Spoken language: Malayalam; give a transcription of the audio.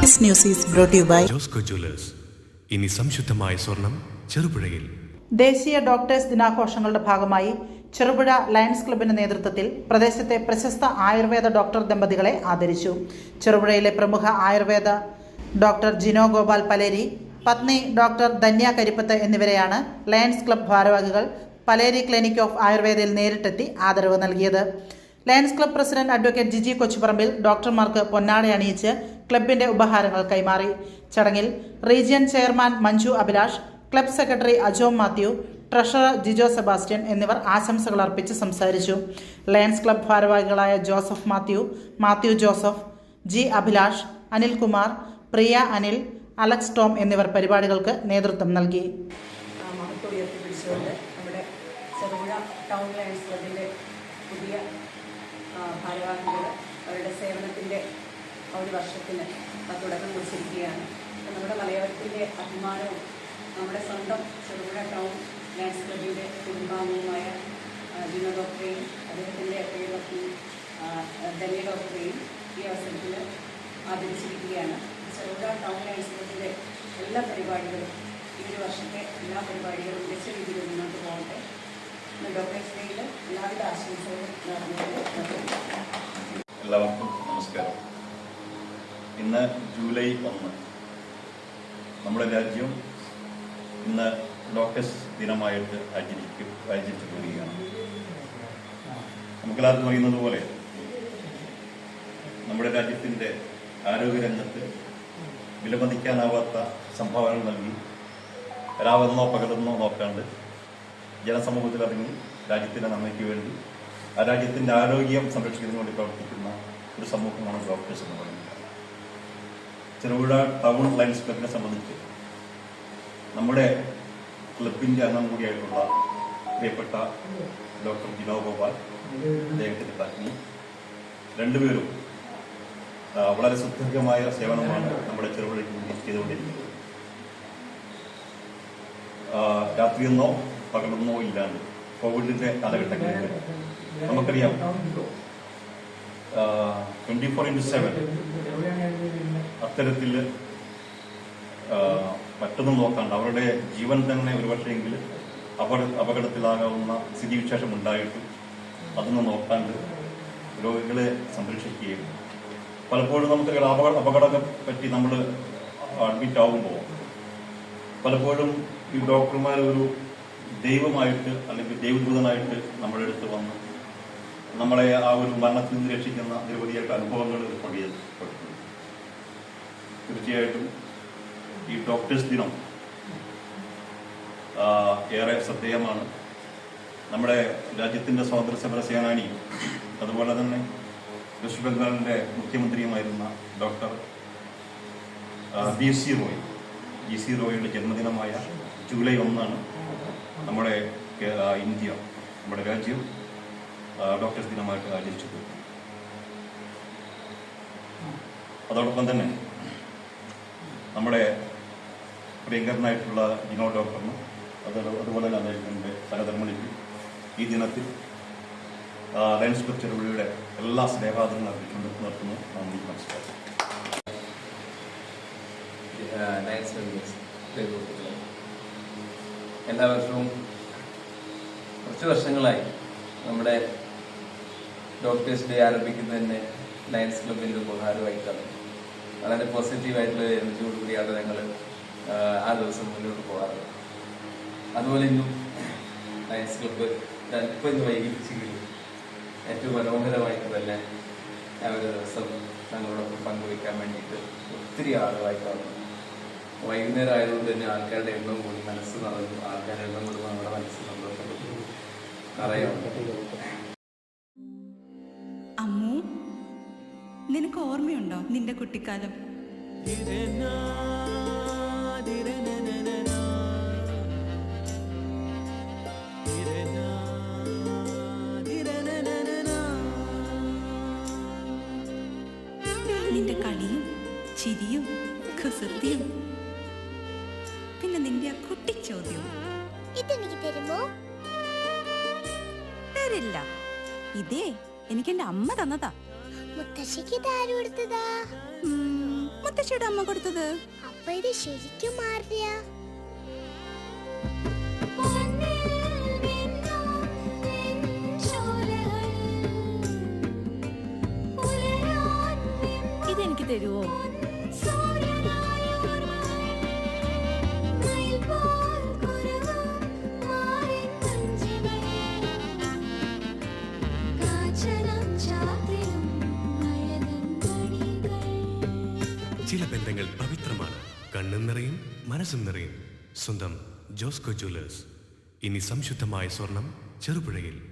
This news is brought you by Josco jewellers. ഇനി സംശുദ്ധമായ സ്വർണം ചെറുപുഴയിൽ. ദേശീയ ഡോക്ടേഴ്സ് ദിനാഘോഷങ്ങളുടെ ഭാഗമായി ചെറുപുഴ ലയൺസ് ക്ലബിന്റെ നേതൃത്വത്തിൽ പ്രദേശത്തെ പ്രശസ്ത ആയുർവേദ ഡോക്ടർ ദമ്പതികളെ ആദരിച്ചു. ചെറുപുഴയിലെ പ്രമുഖ ആയുർവേദ ഡോക്ടർ ജിനോ ഗോപാൽ പലേരി, പത്നി ഡോക്ടർ ധന്യ കരിപ്പത്ത് എന്നിവരെയാണ് ലയൺസ് ക്ലബ് ഭാരവാഹികൾ പലേരി ക്ലിനിക് ഓഫ് ആയുർവേദയിൽ നേരിട്ടെത്തി ആദരവ് നൽകിയത്. Lions club president advocate Giji Kochuparambil ഡോക്ടർമാർക്ക് പൊന്നാട അണിയിച്ച് ക്ലബിന്റെ ഉപഹാരങ്ങൾ കൈമാറി. ചടങ്ങിൽ region chairman Manju Abhilash, club secretary Ajom Mathew, treasurer Jijo Sebastian എന്നിവർ ആശംസകൾ അർപ്പിച്ച് സംസാരിച്ചു. ലയൺസ് ക്ലബ് ഭാരവാഹികളായ ജോസഫ് മാത്യു ജോസഫ്, ജി അഭിലാഷ്, അനിൽകുമാർ, പ്രിയ അനിൽ, അലക്സ് ടോം എന്നിവർ പരിപാടികൾക്ക് നേതൃത്വം നൽകി. നമ്മുടെ ചെറുപുഴ ടൗൺ ലയൺസ് ക്ലബിൻ്റെ പുതിയ ഭാരവാഹികൾ അവരുടെ സേവനത്തിൻ്റെ ഒരു വർഷത്തിന് തുടക്കം കുറിച്ചിരിക്കുകയാണ്. നമ്മുടെ മലയാളത്തിൻ്റെ അഭിമാനവും നമ്മുടെ സ്വന്തം ചെറുപുഴ ടൗൺ ലയൺസ് ക്ലബിൻ്റെ കുടുംബാംഗവുമായ ജിനോ ഡോക്ടറെയും അദ്ദേഹത്തിൻ്റെ പ്രിയപത്നി ധന്യ ഡോക്ടറെയും ഈ അവസരത്തിൽ ആദരിച്ചിരിക്കുകയാണ്. ചെറുപുഴ ടൗൺ ലയൺസ് ക്ലബിൻ്റെ എല്ലാ പരിപാടികളും ഈ ഒരു വർഷത്തെ എല്ലാ പരിപാടികളും മികച്ച രീതിയിൽ മുന്നോട്ട് പോകട്ടെ. ഡോക്ടേഴ്സ് ഡേയിൽ എല്ലാവിധ ആശംസകളും നേർന്നുകൊണ്ട് എല്ലാവർക്കും നമസ്കാരം. ഇന്ന് ജൂലൈ 1. നമ്മുടെ രാജ്യം ഇന്ന് ഡോക്ടേഴ്സ് ദിനമായിട്ട് ആചരിച്ചു വരികയാണ്. നമുക്കെല്ലാവർക്കും അറിയുന്നത് പോലെ നമ്മുടെ രാജ്യത്തിൻ്റെ ആരോഗ്യരംഗത്ത് വിലമതിക്കാനാവാത്ത സംഭാവനകൾ നൽകി രാവെന്നോ പകലെന്നോ നോക്കാണ്ട് ജനസമൂഹത്തിൽ ഇറങ്ങി രാജ്യത്തിൻ്റെ നന്മയ്ക്ക് വേണ്ടി ആ രാജ്യത്തിൻ്റെ ആരോഗ്യം സംരക്ഷിക്കുന്നതിന് വേണ്ടി പ്രവർത്തിക്കുന്ന ഒരു സമൂഹമാണ് ഡോക്ടേഴ്സ് എന്ന് പറയുന്നത്. ചെറുപുഴ ടൗൺ ലയൺസ് ക്ലബിനെ സംബന്ധിച്ച് നമ്മുടെ ക്ലബിൻ്റെ അംഗം കൂടിയായിട്ടുള്ള പ്രിയപ്പെട്ട ഡോക്ടർ ജിനോ ഗോപാൽ, അദ്ദേഹത്തിൻ്റെ പത്നി, രണ്ടുപേരും വളരെ സുദീർഘമായ സേവനമാണ് നമ്മുടെ ചെറുപുഴയ്ക്ക് വേണ്ടി ചെയ്തുകൊണ്ടിരിക്കുന്നത്. രാത്രിയെന്നോ പകലൊന്നോ ഇല്ലാണ്ട് കോവിഡിന്റെ കാലഘട്ടങ്ങളിൽ നമുക്കറിയാം 24/7 അത്തരത്തിൽ മറ്റൊന്നും നോക്കാണ്ട് അവരുടെ ജീവൻ തന്നെ ഒരുപക്ഷെങ്കിൽ അപകടത്തിലാകാവുന്ന സ്ഥിതിവിശേഷം ഉണ്ടായിട്ടും അതൊന്നും നോക്കാണ്ട് രോഗികളെ സംരക്ഷിക്കുകയും പലപ്പോഴും നമുക്ക് അപകടത്തെ പറ്റി നമ്മൾ അഡ്മിറ്റ് ആകുമ്പോൾ പലപ്പോഴും ഈ ഡോക്ടർമാർ ഒരു ദൈവമായിട്ട് അല്ലെങ്കിൽ ദൈവദൂതനായിട്ട് നമ്മുടെ അടുത്ത് വന്ന് നമ്മളെ ആ ഒരു മരണത്തിൽ നിന്ന് രക്ഷിക്കുന്ന നിരവധിയായിട്ട് അനുഭവങ്ങൾ പങ്കിടുന്നു. തീർച്ചയായിട്ടും ഈ ഡോക്ടേഴ്സ് ദിനം ഏറെ ശ്രദ്ധേയമാണ്. നമ്മുടെ രാജ്യത്തിൻ്റെ സ്വാതന്ത്ര്യ സമര സേനാനിയും അതുപോലെ തന്നെ വെസ്റ്റ് ബംഗാളിൻ്റെ മുഖ്യമന്ത്രിയുമായിരുന്ന ഡോക്ടർ ജി സി റോയിയുടെ ജന്മദിനമായ ജൂലൈ 1 നമ്മുടെ ഇന്ത്യ, നമ്മുടെ രാജ്യം ഡോക്ടേഴ്സ് ദിനമായിട്ട് ആചരിച്ചത്. അതോടൊപ്പം തന്നെ നമ്മുടെ പ്രിയങ്കരനായിട്ടുള്ള ജിനോ ഡോക്ടറിന് അതുപോലെ തന്നെ അദ്ദേഹത്തിൻ്റെ സഹധർമ്മിണിക്ക് ഈ ദിനത്തിൽ ലയൺസ് ക്ലബ് ചെറുപുഴയുടെ എല്ലാ സ്നേഹാദരങ്ങളും അർപ്പിച്ചുകൊണ്ട് നിർത്തുന്നു. നന്ദി, നമസ്കാരം. എല്ലാ വർഷവും കുറച്ച് വർഷങ്ങളായി നമ്മുടെ ഡോക്ടേഴ്സ് ഡേ ആരംഭിക്കുന്നതിന് ലയൺസ് ക്ലബിൻ്റെ ഉപഹാരമായിട്ടാണ്. വളരെ പോസിറ്റീവായിട്ടുള്ള എനർജിയോടുകൂടിയാണ് ഞങ്ങൾ ആ ദിവസം മുന്നോട്ട് പോകാറ്. അതുപോലെ ഇന്നും ലയൺസ് ക്ലബ്ബ് അല്പം ഇന്ന് വൈകിപ്പിച്ചെങ്കിലും ഏറ്റവും മനോഹരമായിട്ട് തന്നെ ആ ഒരു ദിവസം ഞങ്ങളോടൊപ്പം പങ്കുവയ്ക്കാൻ വേണ്ടിയിട്ട് ഒത്തിരി ആളുകളായിട്ടാണ്. വൈകുന്നേരം ആയതുകൊണ്ട് തന്നെ ആൾക്കാരുടെ എണ്ണം കൂടി മനസ്സ് നിറഞ്ഞു. ആൾക്കാരുടെ എണ്ണം കൂടുമ്പോൾ നമ്മുടെ മനസ്സ് സന്തോഷപ്പെട്ടു നിറയാണ്. അമ്മു, നിനക്ക് ഓർമ്മയുണ്ടോ നിന്റെ കുട്ടിക്കാലം? നിന്റെ കളിയും ചിരിയും കുസൃതിയും, പിന്നെ നിന്റെ ആ കുട്ടിച്ചോദ്യവും. ഇതെനിക്ക് തരുമോ? തരില്ല. ഇതേ എനിക്ക് എന്റെ അമ്മ തന്നതാ. മുത്തശ്ശിക്ക് ഇതാര് കൊടുത്തതാ? മുത്തശ്ശിയുടെ അമ്മ കൊടുത്തത്. അപ്പൊ ഇത് ശരിക്കും മാറിയ ഇതെനിക്ക് തരുവോ? ചില ബന്ധങ്ങൾ പവിത്രമാണ്. കണ്ണും നിറയും മനസ്സും നിറയും. സ്വന്തം ജോസ്കോ ജ്വല്ലേഴ്സ്. ഇനി സംശുദ്ധമായ സ്വർണം ചെറുപുഴയിൽ.